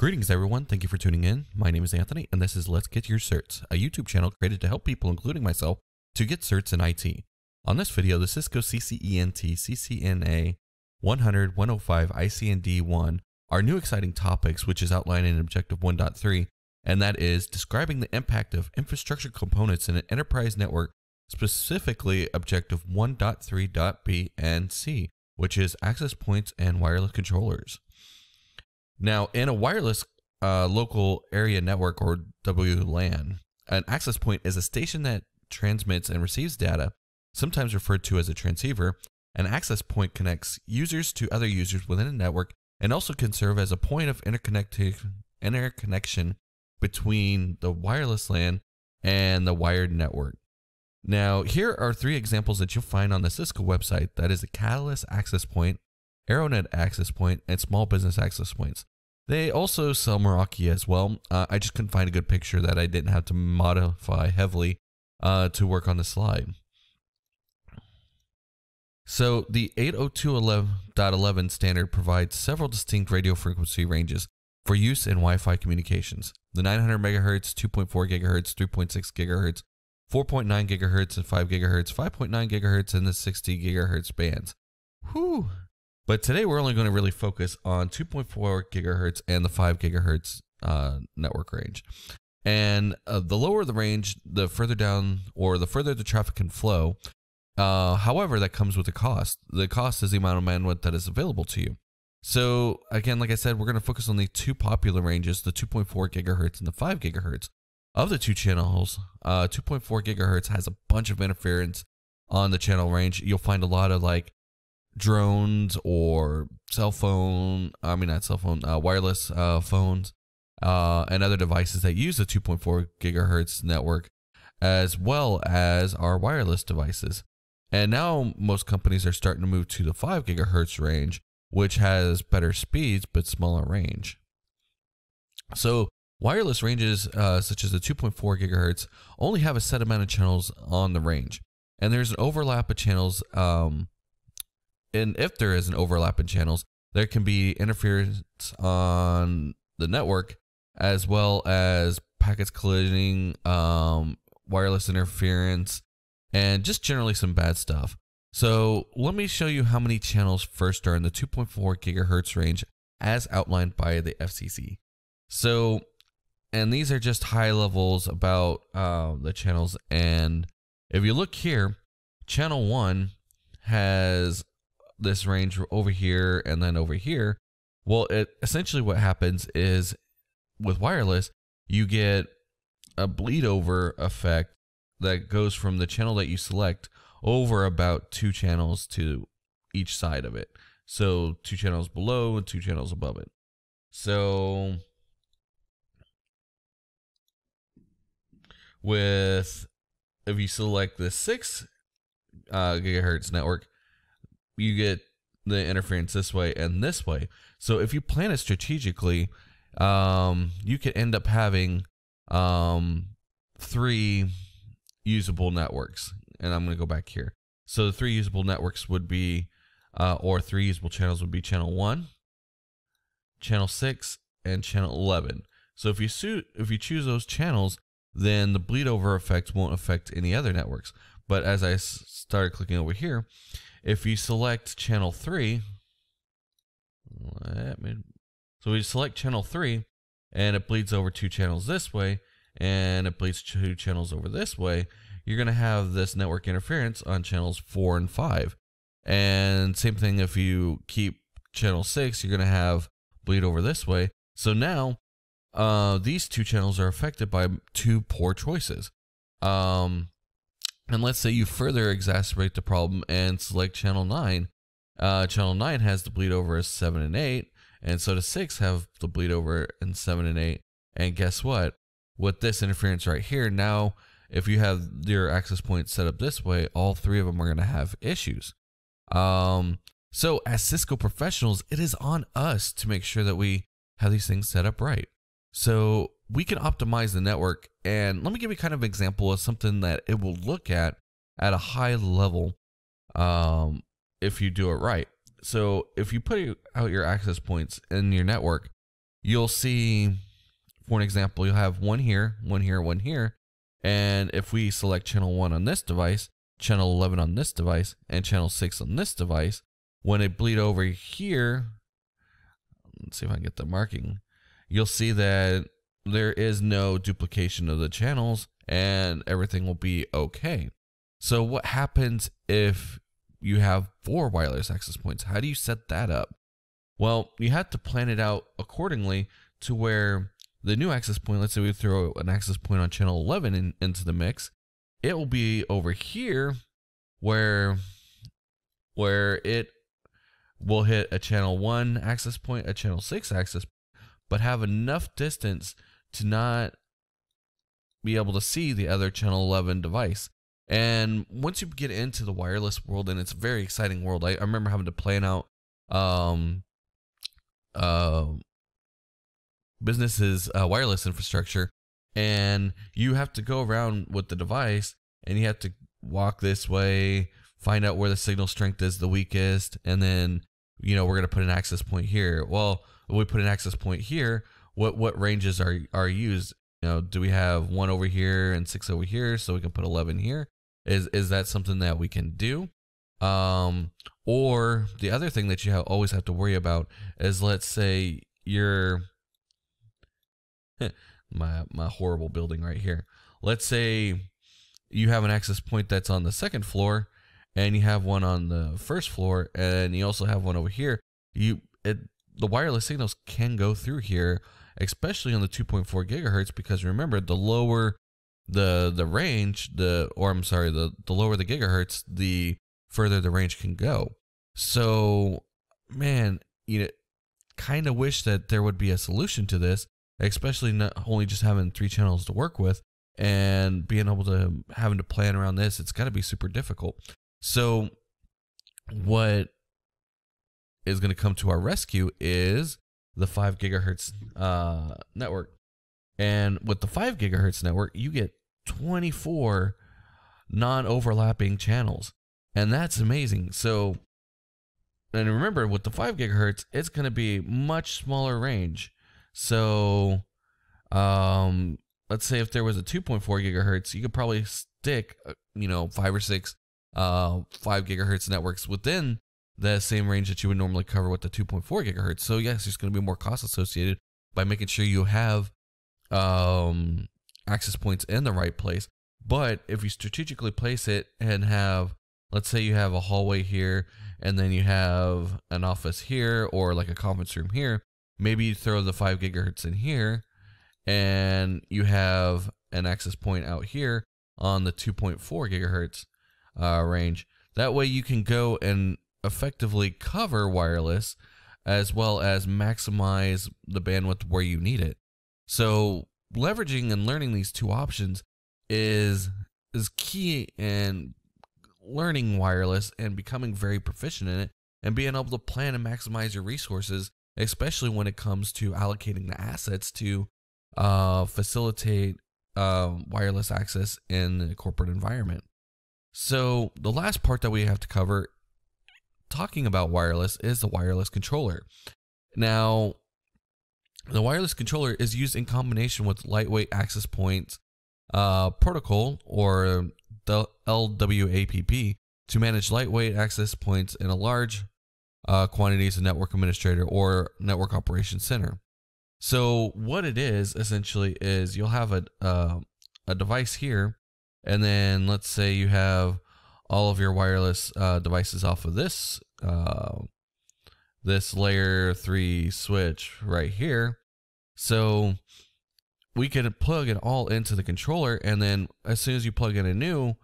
Greetings everyone, thank you for tuning in. My name is Anthony and this is Let's Get Your Certs, a YouTube channel created to help people, including myself, to get certs in IT. On this video, the CISCO CCENT, CCNA 100, 105, ICND1 are new exciting topics which is outlined in Objective 1.3, and that is describing the impact of infrastructure components in an enterprise network, specifically Objective 1.3.B and C, which is access points and wireless controllers. Now, in a wireless local area network, or WLAN, an access point is a station that transmits and receives data, sometimes referred to as a transceiver. An access point connects users to other users within a network and also can serve as a point of interconnection between the wireless LAN and the wired network. Now, here are three examples that you'll find on the CISCO website. That is a Catalyst access point, AeroNet access point, and small business access points. They also sell Meraki as well. I just couldn't find a good picture that I didn't have to modify heavily to work on the slide. So the 802.11 standard provides several distinct radio frequency ranges for use in Wi-Fi communications. The 900 MHz, 2.4 GHz, 3.6 GHz, 4.9 GHz, and 5 GHz, 5.9 GHz, and the 60 GHz bands. Whew. But today we're only going to really focus on 2.4 GHz and the 5 GHz network range. And the lower the range, the further down, or the further the traffic can flow. However, that comes with a cost. The cost is the amount of bandwidth that is available to you. So again, like I said, we're going to focus on the two popular ranges, the 2.4 GHz and the 5 GHz. Of the two channels, 2.4 GHz has a bunch of interference on the channel range. You'll find a lot of like drones or wireless phones and other devices that use the 2.4 gigahertz network, as well as our wireless devices. And now most companies are starting to move to the 5 gigahertz range, which has better speeds but smaller range. So wireless ranges such as the 2.4 gigahertz only have a set amount of channels on the range, and there's an overlap of channels. And if there is an overlap in channels, there can be interference on the network, as well as packets colliding, wireless interference, and just generally some bad stuff. So let me show you how many channels first are in the 2.4 gigahertz range as outlined by the FCC. So, and these are just high levels about the channels. And if you look here, channel 1 has this range over here and then over here. Well, essentially what happens is with wireless, you get a bleed over effect that goes from the channel that you select over about 2 channels to each side of it. So 2 channels below and 2 channels above it. So if you select the 6 gigahertz network, you get the interference this way and this way. So if you plan it strategically, you could end up having 3 usable networks. And I'm going to go back here. So the 3 usable networks would be, or 3 usable channels would be channel 1, channel 6, and channel 11. So if you choose those channels, then the bleed over effect won't affect any other networks. But as I started clicking over here, if you select channel 3, so we select channel 3 and it bleeds over 2 channels this way and it bleeds 2 channels over this way, you're going to have this network interference on channels 4 and 5. And same thing if you keep channel 6, you're going to have bleed over this way. So now these 2 channels are affected by 2 poor choices. And let's say you further exacerbate the problem and select channel 9. Channel 9 has the bleed over as 7 and 8, and so does 6 have the bleed over in 7 and 8. And guess what? With this interference right here, now if you have your access point set up this way, all 3 of them are going to have issues. So as Cisco professionals, it is on us to make sure that we have these things set up right. So we can optimize the network, and let me give you kind of an example of something that it will look at a high level if you do it right. So if you put out your access points in your network, you'll see, for an example, you'll have one here, one here, one here. And if we select channel 1 on this device, channel 11 on this device, and channel 6 on this device, when it bleed over here, let's see if I can get the marking, you'll see that there is no duplication of the channels and everything will be okay. So what happens if you have 4 wireless access points? How do you set that up? Well, you have to plan it out accordingly to where the new access point, let's say we throw an access point on channel 11 into the mix, it will be over here where it will hit a channel 1 access point, a channel 6 access, but have enough distance to not be able to see the other channel 11 device. And once you get into the wireless world, and it's a very exciting world, I remember having to plan out businesses wireless infrastructure, and you have to go around with the device and you have to walk this way, find out where the signal strength is the weakest, and then we're going to put an access point here. Well, when we put an access point here, what ranges are used? Do we have 1 over here and 6 over here so we can put 11 here? Is that something that we can do? Or the other thing that you always have to worry about is, let's say you're my horrible building right here. Let's say you have an access point that's on the 2nd floor, and you have one on the 1st floor, and you also have one over here. The wireless signals can go through here, especially on the 2.4 gigahertz, because remember, the lower the range, the lower the gigahertz, the further the range can go. So, man, kind of wish that there would be a solution to this, especially not only just having 3 channels to work with and being able to having to plan around this. It's got to be super difficult. So what is going to come to our rescue is the 5 gigahertz network. And with the 5 gigahertz network, you get 24 non-overlapping channels, and that's amazing. So, and remember, with the 5 gigahertz, it's going to be much smaller range. So, let's say if there was a 2.4 gigahertz, you could probably stick, 5 or 6 5 gigahertz networks within the same range that you would normally cover with the 2.4 gigahertz. So yes, there's going to be more cost associated by making sure you have access points in the right place. But if you strategically place it and have, let's say you have a hallway here, and then you have an office here, or like a conference room here, maybe you throw the 5 gigahertz in here, and you have an access point out here on the 2.4 gigahertz range. That way you can go and effectively cover wireless as well as maximize the bandwidth where you need it. So leveraging and learning these 2 options is key in learning wireless and becoming very proficient in it, and being able to plan and maximize your resources, especially when it comes to allocating the assets to facilitate wireless access in a corporate environment. So the last part that we have to cover talking about wireless is the wireless controller. Now, the wireless controller is used in combination with lightweight access points protocol, or the LWAPP, to manage lightweight access points in a large quantities of network administrator or network operations center. So what it is essentially is you'll have a device here, and then let's say you have all of your wireless devices off of this this layer 3 switch right here. So we can plug it all into the controller, and then as soon as you plug in a new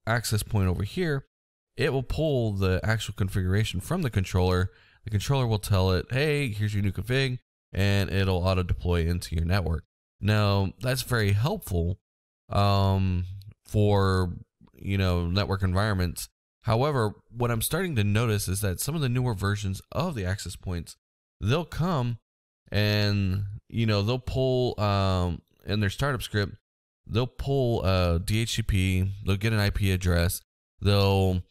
access point over here, it will pull the actual configuration from the controller. The controller will tell it, hey, here's your new config, and it'll auto deploy into your network. Now, that's very helpful for network environments. However, what I'm starting to notice is that some of the newer versions of the access points, they'll come and they'll pull in their startup script, they'll pull a DHCP, they'll get an IP address, they'll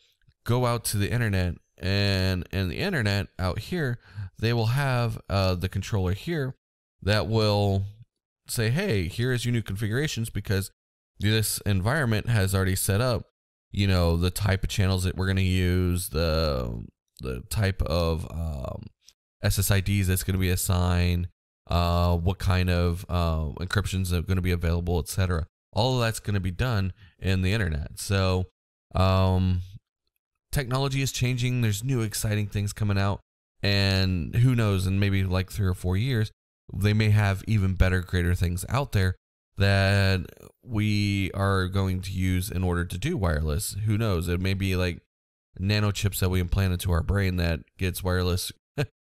go out to the internet, and the internet out here, they will have the controller here that will say, hey, here is your new configurations, because this environment has already set up, you know, the type of channels that we're going to use, the type of SSIDs that's going to be assigned, what kind of encryptions are going to be available, etc. All of that's going to be done in the internet. So technology is changing. There's new exciting things coming out, and who knows, in maybe like 3 or 4 years, they may have even better, greater things out there that we are going to use in order to do wireless. Who knows? It may be like nano chips that we implant into our brain that gets wireless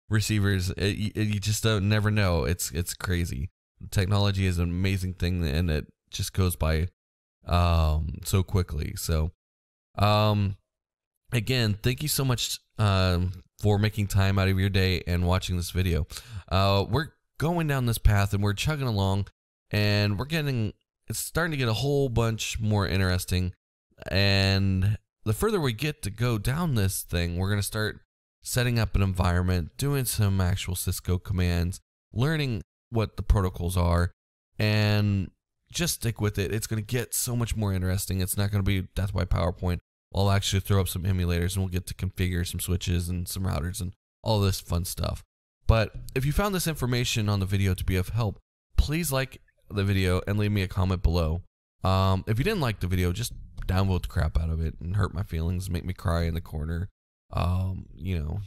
receivers. You just don't never know. It's crazy. Technology is an amazing thing, and it just goes by so quickly. So again, thank you so much for making time out of your day and watching this video. We're going down this path and we're chugging along, and it's starting to get a whole bunch more interesting. And the further we get to go down this thing, we're going to start setting up an environment, doing some actual Cisco commands, learning what the protocols are, and just stick with it. It's going to get so much more interesting. It's not going to be death by PowerPoint. I'll actually throw up some emulators and we'll get to configure some switches and some routers and all this fun stuff. But if you found this information on the video to be of help, please like the video and leave me a comment below. If you didn't like the video, just downvote the crap out of it and hurt my feelings, make me cry in the corner. You know,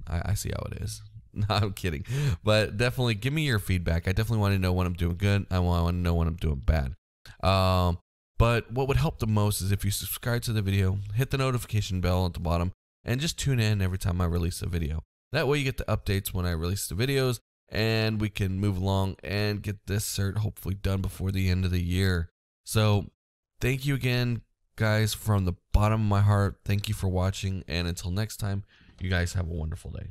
I see how it is. No, I'm kidding. But definitely give me your feedback. I definitely want to know when I'm doing good. I want to know when I'm doing bad. But what would help the most is if you subscribe to the video, hit the notification bell at the bottom, and just tune in every time I release a video. That way you get the updates when I release the videos, and we can move along and get this cert hopefully done before the end of the year. So thank you again, guys, from the bottom of my heart. Thank you for watching, and until next time, you guys have a wonderful day.